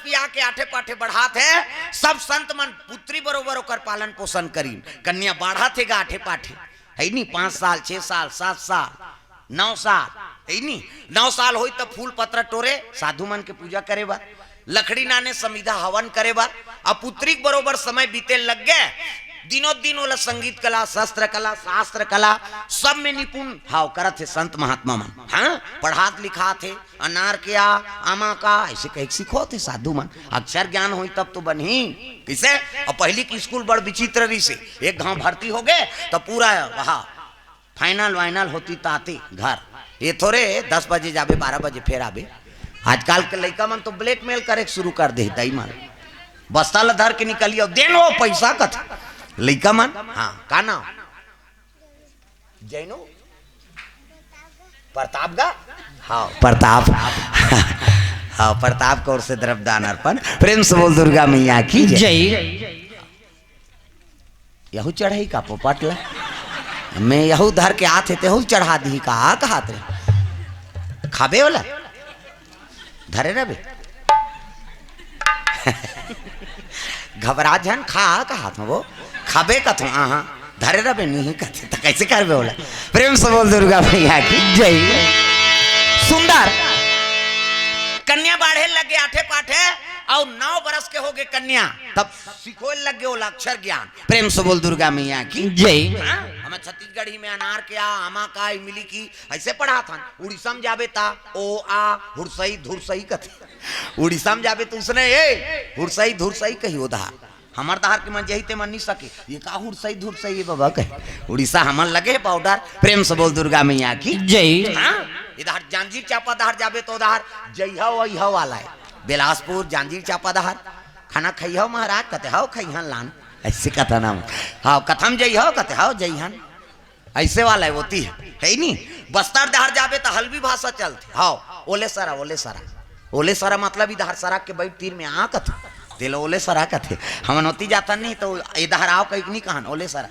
पिया के आठे पाठे बढ़ात है, सब संत मन पुत्री बरोबर ओकर पालन पोषण करी। कन्या बाढ़ा थे गा आठे पाठे है नी, 5 साल 6 साल 7 साल 9 साल है नी, 9 साल होई तब फूल पत्र टोरे साधु मन के पूजा करे बा, लकड़ी नाने समिधा हवन करे बा। अब पुत्री बरोबर समय बीते लग गए, दिनों दिन वाला संगीत कला शस्त्र कला शास्त्र कला सब में निपुण हाव करत थे संत महात्मा मन। हाँ पढ़ात लिखा थे, अनार क्या आमा का ऐसे कहीं सीखो थे साधु मन। अक्षर ज्ञान हुई तब तो बनी किसे। और पहली की स्कूल बड़ विचित्र रही से, एक गांव भर्ती हो गए तो पूरा वहाँ फाइनल वाइनल होती ताते घर, ये थोड़े 10 बजे जाबे 12 बजे फिर आबे। आजकल के लड़का मन तो ब्लैकमेल करे शुरू कर दे दई मन, बस्ता ला धर के निकलियो देन वो पैसा कथ लड़का मन। हाँ का नाम जैनो प्रताप गा, हाँ प्रताप हाँ प्रताप को ओर से द्रव्यदान अर्पण। प्रेम से बोल दुर्गा मैया की जय। यहू चढ़ाई का पोपट ला मैं यहू धर के आते थे हूँ चढ़ा दी कहा कहते खाबे वाला धरे रहे घबरा जन खा कहा था वो खाबे का था हाँ धरे रहे नहीं कहते तो कैसे करबे बोला। प्रेम से बोल दुर्गा मैया की जय। सुंदर कन्या बाढ़े लगे आठे पाठे और 9 बरस के हो गए कन्या तब सिखो लग गए अक्षर ज्ञान। प्रेम से बोल दुर्गा मैया की जय। हमें छत्तीसगढ़ ही में अनार क्या आमा का इमली की ऐसे पढ़ा था। उड़ीसा में जाबे ता ओ आ हुरसई धुरसई कथे, उड़ीसा में जाबे तो उसने ए हुरसई धुरसई कही उधार हमार दहार के मन यही ते मन नहीं सके ये का हुरसई धुरसई बाबा कहे उड़ीसा हमन लगे पाउडर। प्रेम से बोल दुर्गा मैया की जय। इधर जांजीर चापा दहार जाबे तो उधार जइहा वइहा वाला है बिलासपुर जांजीर चापा दहार खाना खइहो महाराज कते हाउ खइहन लान ऐसे कथा नाम हाँ कथम जइहो कते हाउ जइहन ऐसे वाला है होती है नहीं। बस्तर दहार जाबे तो हल्बी भाषा चलती हाँ ओले सारा मतलब इधर सरा के बैठ तीर में आ कथे दिल ओले सरा कथे हम नोती जाता नहीं तो इधर आओ कहीं नहीं कहन ओले सरा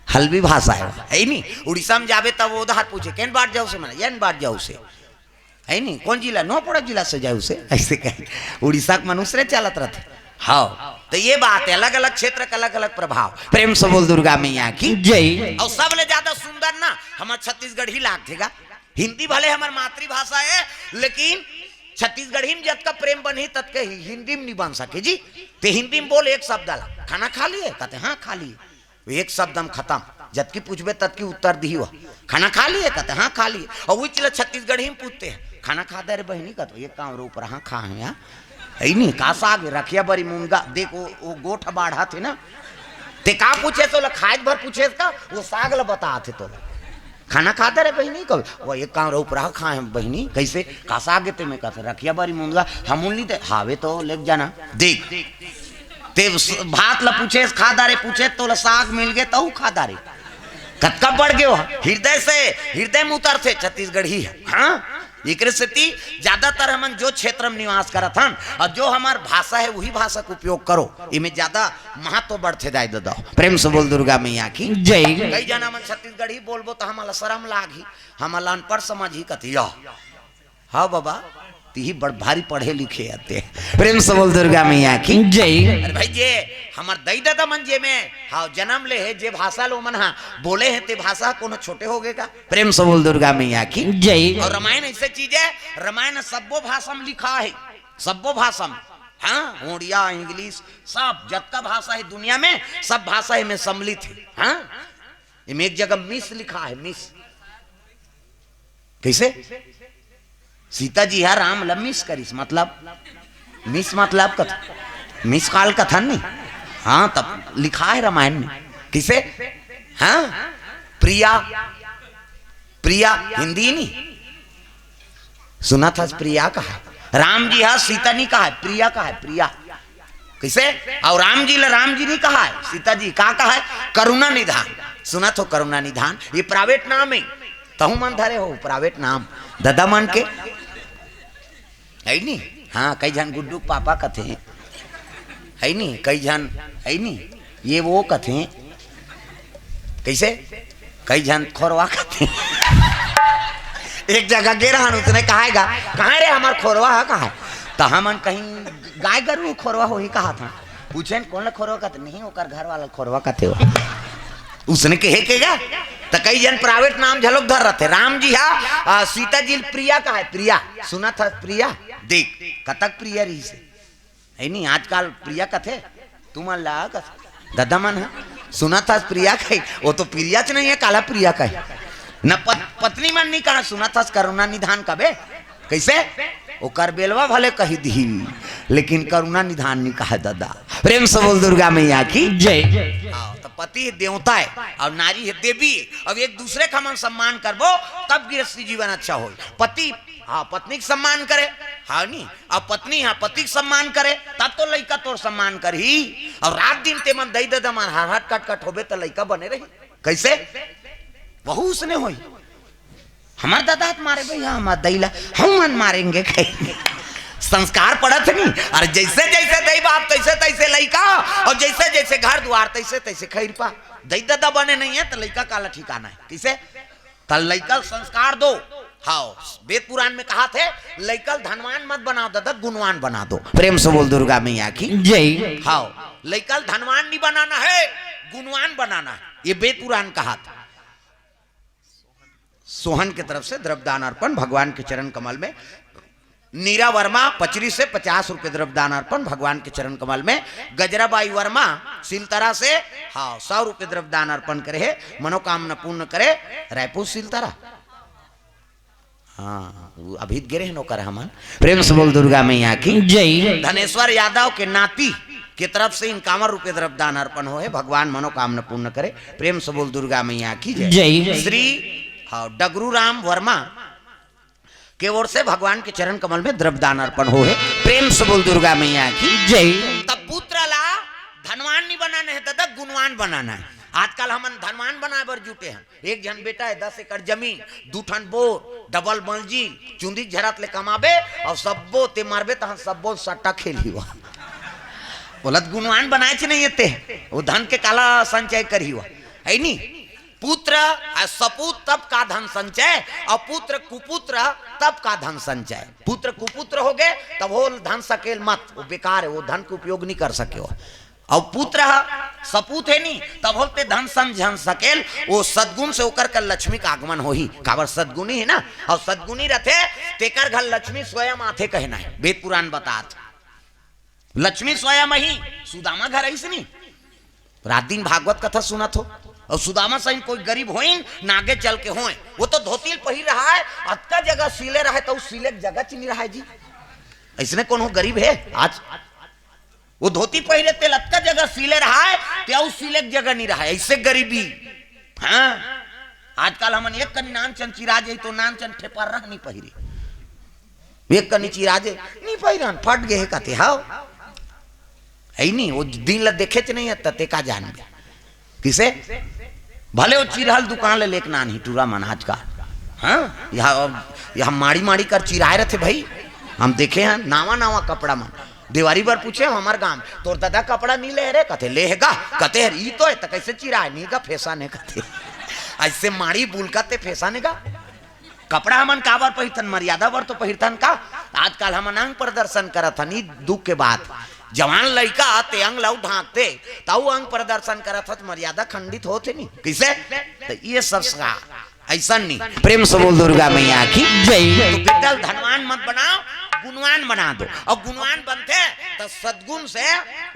हल्बी भाषा है नहीं। उड़ीसा में जाबे तब उधर पूछे केन बात जाओ से मैंने यन बात जाओ से है नहीं कौन जिला नौपड़ा जिला से जाए उसे ऐसे कहे उड़ीसा के मनुष्य चलत रहते हाँ। तो ये बात है अलग अलग क्षेत्र का अलग अलग प्रभाव। प्रेम से बोल दुर्गा मैया की जय। और सबले ज्यादा सुंदर ना हमारे छत्तीसगढ़ ही लागेगा। हिंदी भले हमारी मातृभाषा है लेकिन छत्तीसगढ़ी में जब का प्रेम बनी तब के हिंदी में नहीं बन सके जी। ते हिंदी में बोल एक शब्द ला खाना खा लिए कहते हाँ खा लिए एक शब्द हम खत्म जब की पूछबे तब की उत्तर दी हुआ खाना खा लिए कहते हाँ खा लिए। और वही चला छत्तीसगढ़ी में पूछते हैं खाना खा दे रे बहनी का तो ये काम रो ऊपर हाँ खा है यहाँ है नहीं का साग रखिया बड़ी मूंगा देखो वो गोठ बाढ़ा थे ना ते का पूछे तो खाए भर पूछे का वो साग ला बता थे तो खाना खाता रे बहनी कब वो एक काम रो ऊपर खाए बहनी कैसे का साग ते में कहते रखिया बड़ी मूंगा हम नहीं थे हावे तो लेक जाना देख ते भात ला पूछे खा दारे पूछे तो साग मिल गए तो खा दारे कतका बढ़ गए हृदय में उतर थे छत्तीसगढ़ ही हाँ। एक ज्यादातर हम जो क्षेत्र में निवास करत हन और जो हमार भाषा है वही भाषा का उपयोग करो इनमें ज्यादा महत्व बढ़ते जाए दादा। प्रेम से बोल दुर्गा मैया की जय। कई जना मन छत्तीसगढ़ी बोलबो तो हमारा शर्म लागी हमारा अनपढ़ समझ ही कथिया हाँ बाबा ती बड़ भारी पढ़े लिखे आते। प्रेम से बोल दुर्गा मैया की जय। अरे भाई जे हमार दई दादा मन जे में हाँ जन्म ले है जे भाषा लो मन हाँ बोले हैं ते भाषा कोनो छोटे हो गए का। प्रेम से बोल दुर्गा मैया की जय। और रामायण ऐसे चीज है रामायण सबो भाषा में लिखा है सबो भाषा में हाँ उड़िया इंग्लिश सब जतका भाषा है दुनिया में सब भाषा में सम्मिलित है हाँ। इनमें एक जगह मिस लिखा है मिस कैसे सीता जी है राम मिस करिस मतलब मिस मतलब कथा मिस काल कथन नहीं हाँ तब लिखा है रामायण में किसे हाँ प्रिया प्रिया हिंदी नहीं सुना था प्रिया का है राम जी है सीता नहीं कहा है प्रिया का है प्रिया किसे और राम जी नहीं कहा है सीता जी का कहा है करुणा निधान सुना तो करुणा निधान ये प्राइवेट नाम है तहु मन धरे हो प्राइवेट नाम दादा मन के है नहीं हाँ कई जन गुड्डू पापा कथे है नहीं कई जन है नहीं ये वो कथे कैसे कई जन खोरवा कथे एक जगह गे रहा उसने कहाएगा कहाँ रे हमार खोरवा है कहा तो हम कहीं गाय गरु खोरवा हो ही कहा था पूछे कौन खोरवा का नहीं ओकर घर वाला खोरवा का थे उसने कहे केगा तो कई जन प्राइवेट नाम झलोक धर रहे थे राम जी हा सीता जी प्रिया का है प्रिया सुना था प्रिया देख कतक प्रिया रही से है नहीं आजकल प्रिया कथे तुम अल्लाह दादा मन है सुना था प्रिया का वो तो प्रिया च नहीं है काला प्रिया का है न पत्नी मन नहीं कहा सुना था करुणा निधान कबे कैसे वो करबेलवा भले कही दी लेकिन करुणा निधान नहीं कहा दादा प्रेम से बोल दुर्गा मैया की जय तो पति देवता है और नारी है देवी अब एक दूसरे का मन सम्मान करबो तब गृहस्थी जीवन अच्छा हो पति हाँ पत्नी का सम्मान करे हाँ नहीं अब पत्नी हाँ पति का सम्मान करे तब तो लड़का तोर सम्मान कर ही और रात दिन ते मन दई ददा मन हट कट कट होबे तो लड़का बने रही कैसे बहु उसने हुई हमार दादा मारे भैया हमार दैला हम मन मारेंगे संस्कार पड़ा था नहीं और जैसे जैसे दई बाप तैसे तैसे लड़का और जैसे जैसे घर द्वार तैसे तैसे खैर पा दई दादा बने नहीं है तो लड़का काला ठिकाना है किसे तल लड़का संस्कार दो हाँ वेद पुराण में कहा थे लड़का धनवान मत बनाओ दादा गुणवान बना दो प्रेम से बोल दुर्गा मैया की जय हाँ लड़का धनवान नहीं बनाना है गुणवान बनाना है ये वेद पुराण कहा था सोहन की तरफ से द्रव्यदान अर्पण भगवान के चरण कमल में नीरा वर्मा पचरी से 50 रुपए द्रव्यदान अर्पण भगवान के चरण कमल में गजराबाई वर्मा सिलतरा से हाँ 100 रुपए द्रव्यदान अर्पण करे है मनोकामना पूर्ण करे रायपुर सिलतरा हाँ अभी गिरे नौकर हमन प्रेम से बोल दुर्गा मैया की जय धनेश्वर यादव के नाती की तरफ से 51 रुपए द्रव्यदान अर्पण हो है भगवान मनोकामना पूर्ण करे प्रेम से बोल दुर्गा मैया की जय श्री हाँ डगरू राम वर्मा के ओर से भगवान के चरण कमल में द्रव्यदान अर्पण हो है प्रेम से बोल दुर्गा मैया की जय तब पुत्र ला धनवान नहीं बनाना है दादा गुणवान बनाना है आजकल हम धनवान बनाए बर जुटे हैं एक जन बेटा है 10 एकड़ जमीन 2 ठन बोर डबल मंजिल चुंदी झरात ले कमाबे और सबो ते मारबे तो सबो सट्टा खेली हुआ बोलत गुणवान बनाए च नहीं ते वो धन के काला संचय करी हुआ है नहीं पुत्र सपूत तब का धन संचय और पुत्र कुपुत्र तब का धन संचय पुत्र कुपुत्र हो गए तब वो धन सकेल मत वो बेकार है वो धन का उपयोग नहीं कर सके हो और पुत्र सपूत है नहीं तब होते धन संजन सकेल वो सदगुण से होकर कर लक्ष्मी का आगमन हो ही काबर सदगुणी है ना और सदगुणी रहते तेकर घर लक्ष्मी स्वयं आते कहना है वेद पुराण बतात लक्ष्मी स्वयं ही सुदामा घर ऐसे नहीं रात दिन भागवत कथा सुनत हो और सुदामा सही कोई गरीब हो नागे चल के होए वो तो धोती पहिर रहा है अतका जगह सीले रहा है तो सीले जगह चिनी रहा है जी ऐसने कौन हो गरीब है आज वो धोती पहिरे तेल अतका जगह सीले रहा है तो सीले जगह नहीं रहा है ऐसे गरीबी हाँ आजकल हम एक कनी नान चन चिराजे तो नान चन ठेपर रह नहीं पहिरे एक कनी चिराजे नहीं पहिरन फट गए कहते हाँ है नहीं वो दिन ला देखे च नहीं है का जान गया किसे भले वो चिरहल दुकान ले लेके नान ही टूरा मन आज का हाँ यहाँ माड़ी माड़ी कर चिराए रहे थे भाई हम देखे हैं नावा नावा कपड़ा मन देवारी बार पूछे हमारे गांव तोर दादा कपड़ा नहीं ले रे कथे लेगा कथे ई तो है तो कैसे चिराए नहीं का फैसा ने कथे ऐसे माड़ी बुलका ते फैसा ने का कपड़ा हमन काबर पहिरथन मर्यादा बर तो पहिरथन का आजकल हमन अंग प्रदर्शन करत हन दुख के बाद जवान लड़का आते अंग लाउ ढांकते ताऊ अंग प्रदर्शन करत हत मर्यादा खंडित होते नहीं किसे तो ये संस्कार ऐसा नहीं प्रेम से बोल दुर्गा मैया की जय तो बेटा धनवान मत बनाओ गुणवान बना दो और गुणवान बनते तो सद्गुण से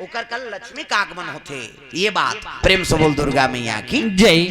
उकर कल लक्ष्मी का आगमन होते ये बात प्रेम से बोल दुर्गा मैया की जय।